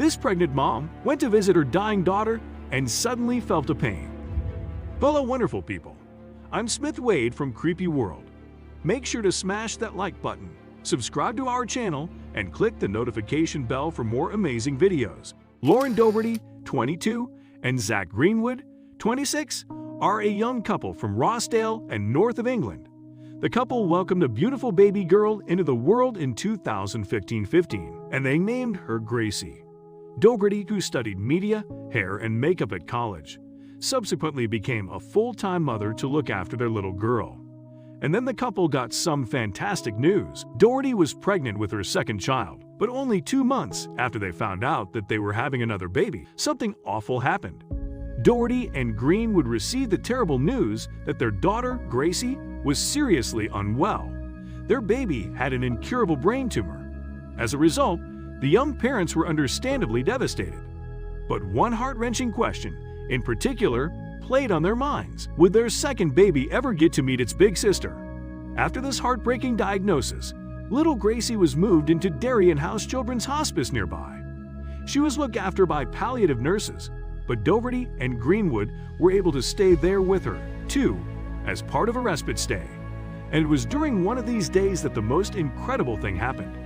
This pregnant mom went to visit her dying daughter and suddenly felt a pain. Hello, wonderful people. I'm Smith Wade from Creepy World. Make sure to smash that like button, subscribe to our channel, and click the notification bell for more amazing videos. Lauren Dougherty, 22, and Zach Greenwood, 26, are a young couple from Rossdale and north of England. The couple welcomed a beautiful baby girl into the world in 2015, and they named her Gracie. Dougherty, who studied media, hair, and makeup at college, subsequently became a full-time mother to look after their little girl. And then the couple got some fantastic news. Dougherty was pregnant with her second child, but only 2 months after they found out that they were having another baby, something awful happened. Dougherty and Greenwood received the terrible news that their daughter, Gracie, was seriously unwell. Their baby had an incurable brain tumor. As a result, the young parents were understandably devastated. But one heart-wrenching question, in particular, played on their minds. Would their second baby ever get to meet its big sister? After this heartbreaking diagnosis, little Gracie was moved into Darien House Children's Hospice nearby. She was looked after by palliative nurses, but Dougherty and Greenwood were able to stay there with her, too, as part of a respite stay. And it was during one of these days that the most incredible thing happened.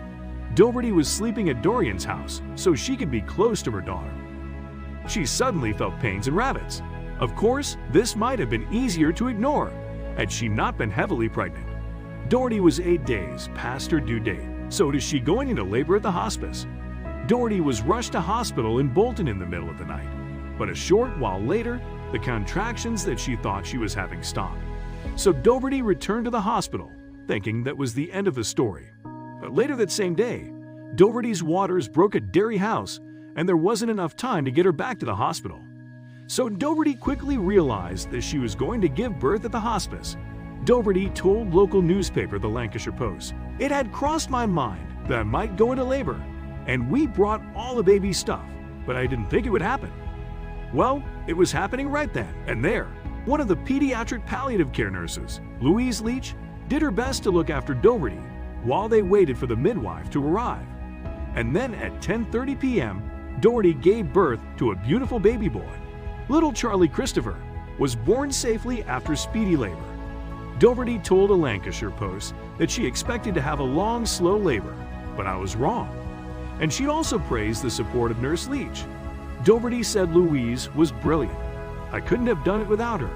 Dougherty was sleeping at Dorian's house so she could be close to her daughter. She suddenly felt pains and rabbits. Of course, this might have been easier to ignore had she not been heavily pregnant. Dougherty was 8 days past her due date, so is she going into labor at the hospice. Dougherty was rushed to hospital in Bolton in the middle of the night, but a short while later, the contractions that she thought she was having stopped. So Dougherty returned to the hospital, thinking that was the end of the story. But later that same day, Dougherty's waters broke at Derry House, and there wasn't enough time to get her back to the hospital. So Dougherty quickly realized that she was going to give birth at the hospice. Dougherty told local newspaper the Lancashire Post, "It had crossed my mind that I might go into labor, and we brought all the baby stuff, but I didn't think it would happen." Well, it was happening right then and there. One of the pediatric palliative care nurses, Louise Leach, did her best to look after Dougherty while they waited for the midwife to arrive. And then at 10:30 p.m., Dougherty gave birth to a beautiful baby boy. Little Charlie Christopher was born safely after speedy labor. Dougherty told a Lancashire Post that she expected to have a long, slow labor, but I was wrong. And she also praised the support of Nurse Leach. Dougherty said Louise was brilliant. "I couldn't have done it without her."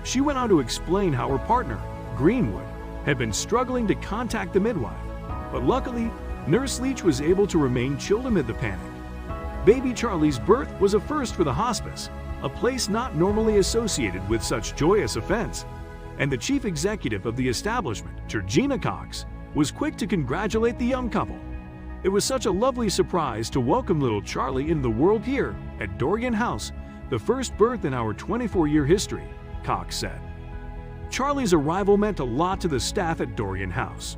She went on to explain how her partner, Greenwood, had been struggling to contact the midwife, but luckily, Nurse Leach was able to remain chilled amid the panic. Baby Charlie's birth was a first for the hospice, a place not normally associated with such joyous events, and the chief executive of the establishment, Georgina Cox, was quick to congratulate the young couple. "It was such a lovely surprise to welcome little Charlie into the world here at Dorian House, the first birth in our 24-year history," Cox said. Charlie's arrival meant a lot to the staff at Dorian House.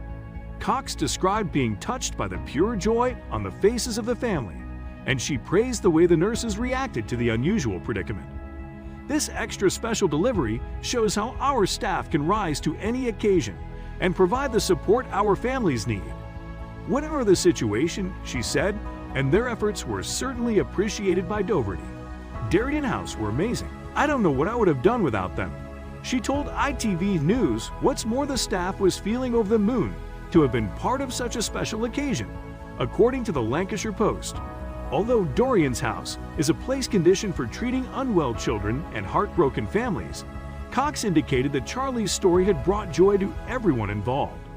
Cox described being touched by the pure joy on the faces of the family, and she praised the way the nurses reacted to the unusual predicament. This extra special delivery shows how our staff can rise to any occasion and provide the support our families need. Whatever the situation, she said, and their efforts were certainly appreciated by Dougherty. Darien House were amazing. "I don't know what I would have done without them." She told ITV News what's more, the staff was feeling over the moon to have been part of such a special occasion, according to the Lancashire Post. Although Dorian's House is a place conditioned for treating unwell children and heartbroken families, Cox indicated that Charlie's story had brought joy to everyone involved.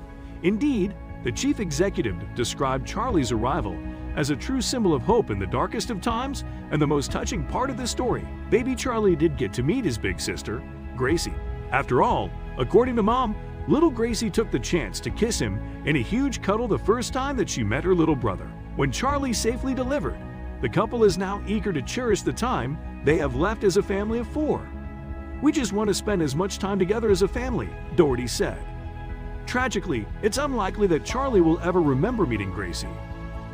Indeed, the chief executive described Charlie's arrival as a true symbol of hope in the darkest of times, and the most touching part of the story, baby Charlie did get to meet his big sister, Gracie. After all, according to Mom, little Gracie took the chance to kiss him in a huge cuddle the first time that she met her little brother. When Charlie safely delivered, the couple is now eager to cherish the time they have left as a family of 4. "We just want to spend as much time together as a family," Dougherty said. Tragically, it's unlikely that Charlie will ever remember meeting Gracie,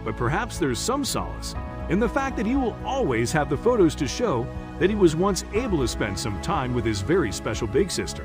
but perhaps there's some solace in the fact that he will always have the photos to show that he was once able to spend some time with his very special big sister.